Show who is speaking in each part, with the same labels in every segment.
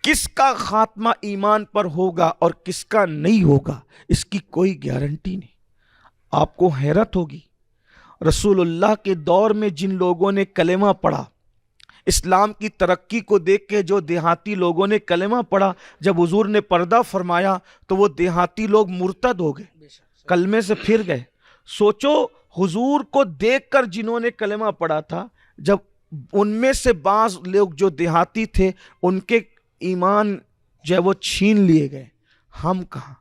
Speaker 1: کس کا خاتمہ ایمان پر ہوگا اور کس کا نہیں ہوگا اس کی کوئی گارنٹی نہیں۔ آپ کو حیرت ہوگی، رسول اللہ کے دور میں جن لوگوں نے کلمہ پڑھا، اسلام کی ترقی کو دیکھ کے جو دیہاتی لوگوں نے کلمہ پڑھا، جب حضور نے پردہ فرمایا تو وہ دیہاتی لوگ مرتد ہو گئے، کلمے سے پھر گئے۔ سوچو حضور کو دیکھ کر جنہوں نے کلمہ پڑھا تھا، جب ان میں سے بعض لوگ جو دیہاتی تھے ان کے ایمان جو ہے وہ چھین لیے گئے، ہم کہاں؟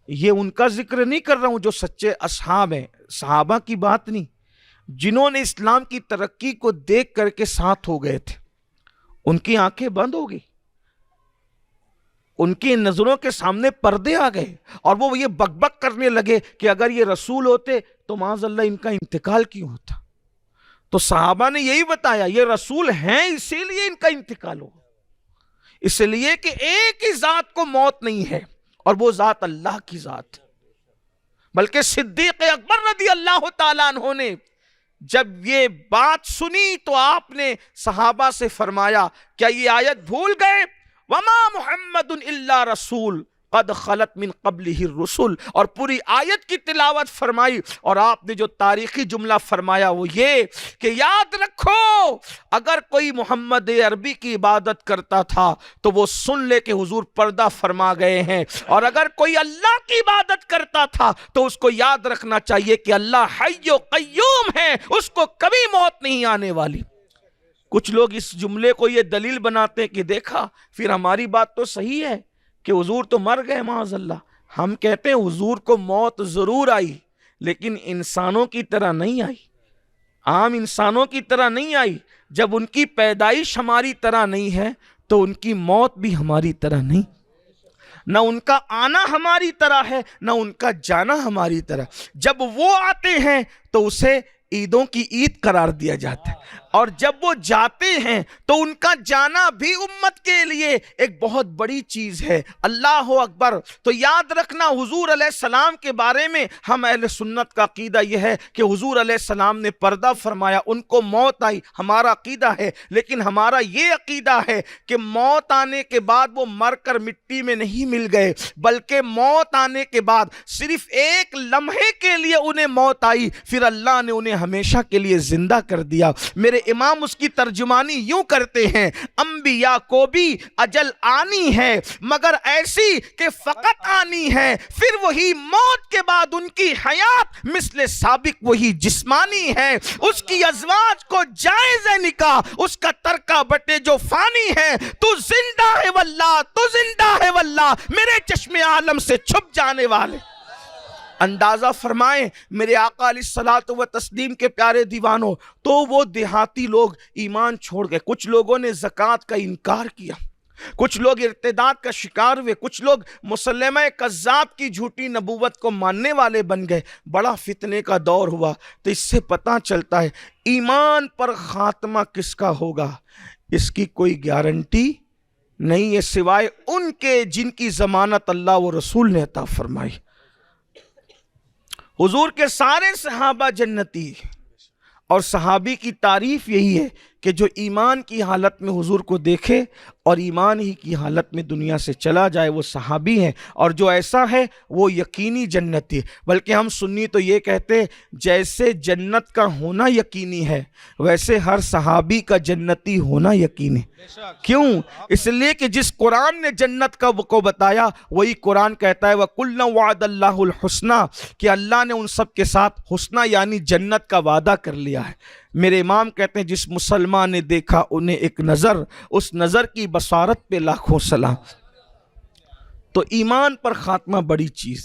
Speaker 1: یہ ان کا ذکر نہیں کر رہا ہوں جو سچے اصحاب ہیں، صحابہ کی بات نہیں، جنہوں نے اسلام کی ترقی کو دیکھ کر کے ساتھ ہو گئے تھے، ان کی آنکھیں بند ہو گئی، ان کی نظروں کے سامنے پردے آ گئے، اور وہ یہ بک بک کرنے لگے کہ اگر یہ رسول ہوتے تو معاذ اللہ ان کا انتقال کیوں ہوتا؟ تو صحابہ نے یہی بتایا یہ رسول ہیں اسی لیے ان کا انتقال ہو، اس لیے کہ ایک ہی ذات کو موت نہیں ہے اور وہ ذات اللہ کی ذات۔ بلکہ صدیق اکبر رضی اللہ تعالیٰ عنہ نے جب یہ بات سنی تو آپ نے صحابہ سے فرمایا کیا یہ آیت بھول گئے؟ وما محمد الا رسول قد خلت من قبلہ الرسل، اور پوری آیت کی تلاوت فرمائی، اور آپ نے جو تاریخی جملہ فرمایا وہ یہ کہ یاد رکھو اگر کوئی محمد عربی کی عبادت کرتا تھا تو وہ سن لے کہ حضور پردہ فرما گئے ہیں، اور اگر کوئی اللہ کی عبادت کرتا تھا تو اس کو یاد رکھنا چاہیے کہ اللہ حی و قیوم ہے، اس کو کبھی موت نہیں آنے والی۔ کچھ لوگ اس جملے کو یہ دلیل بناتے ہیں کہ دیکھا پھر ہماری بات تو صحیح ہے کہ حضور تو مر گئے معاذ اللہ۔ ہم کہتے ہیں حضور کو موت ضرور آئی لیکن انسانوں کی طرح نہیں آئی، عام انسانوں کی طرح نہیں آئی۔ جب ان کی پیدائش ہماری طرح نہیں ہے تو ان کی موت بھی ہماری طرح نہیں، نہ ان کا آنا ہماری طرح ہے نہ ان کا جانا ہماری طرح۔ جب وہ آتے ہیں تو اسے عیدوں کی عید قرار دیا جاتا ہے، اور جب وہ جاتے ہیں تو ان کا جانا بھی امت کے لیے ایک بہت بڑی چیز ہے۔ اللہ اکبر۔ تو یاد رکھنا حضور علیہ السلام کے بارے میں ہم اہل سنت کا عقیدہ یہ ہے کہ حضور علیہ السلام نے پردہ فرمایا، ان کو موت آئی، ہمارا عقیدہ ہے، لیکن ہمارا یہ عقیدہ ہے کہ موت آنے کے بعد وہ مر کر مٹی میں نہیں مل گئے، بلکہ موت آنے کے بعد صرف ایک لمحے کے لیے انہیں موت آئی، پھر اللہ نے انہیں ہمیشہ کے لیے زندہ کر دیا۔ میرے امام اس کی ترجمانی یوں کرتے ہیں، انبیاء کو بھی اجل آنی ہے مگر ایسی کہ فقط آنی ہے، پھر وہی موت کے بعد ان کی حیات مثل سابق وہی جسمانی ہے، اس کی ازواج کو جائز ہے نکاح، اس کا ترکہ بٹے جو فانی ہے، تو زندہ ہے واللہ، تو زندہ ہے واللہ، میرے چشم عالم سے چھپ جانے والے۔ اندازہ فرمائیں میرے آقا علیہ الصلوۃ والتسلیم کے پیارے دیوانوں، تو وہ دیہاتی لوگ ایمان چھوڑ گئے، کچھ لوگوں نے زکوٰۃ کا انکار کیا، کچھ لوگ ارتداد کا شکار ہوئے، کچھ لوگ مسلمہ کذاب کی جھوٹی نبوت کو ماننے والے بن گئے، بڑا فتنے کا دور ہوا۔ تو اس سے پتہ چلتا ہے ایمان پر خاتمہ کس کا ہوگا اس کی کوئی گارنٹی نہیں ہے سوائے ان کے جن کی ضمانت اللہ و رسول نے عطا فرمائی۔ حضور کے سارے صحابہ جنتی، اور صحابی کی تعریف یہی ہے کہ جو ایمان کی حالت میں حضور کو دیکھے اور ایمان ہی کی حالت میں دنیا سے چلا جائے وہ صحابی ہیں، اور جو ایسا ہے وہ یقینی جنتی ہے۔ بلکہ ہم سنی تو یہ کہتے ہیں جیسے جنت کا ہونا یقینی ہے ویسے ہر صحابی کا جنتی ہونا یقینی ہے۔ کیوں؟ اس لیے کہ جس قرآن نے جنت کا کو بتایا وہی قرآن کہتا ہے وَكُلًّا وَعَدَ اللَّهُ الْحُسْنَى، کہ اللہ نے ان سب کے ساتھ حسنہ یعنی جنت کا وعدہ کر لیا ہے۔ میرے امام کہتے ہیں جس مسلمان نے دیکھا انہیں ایک نظر، اس نظر کی بصارت پہ لاکھوں سلام۔ تو ایمان پر خاتمہ بڑی چیز۔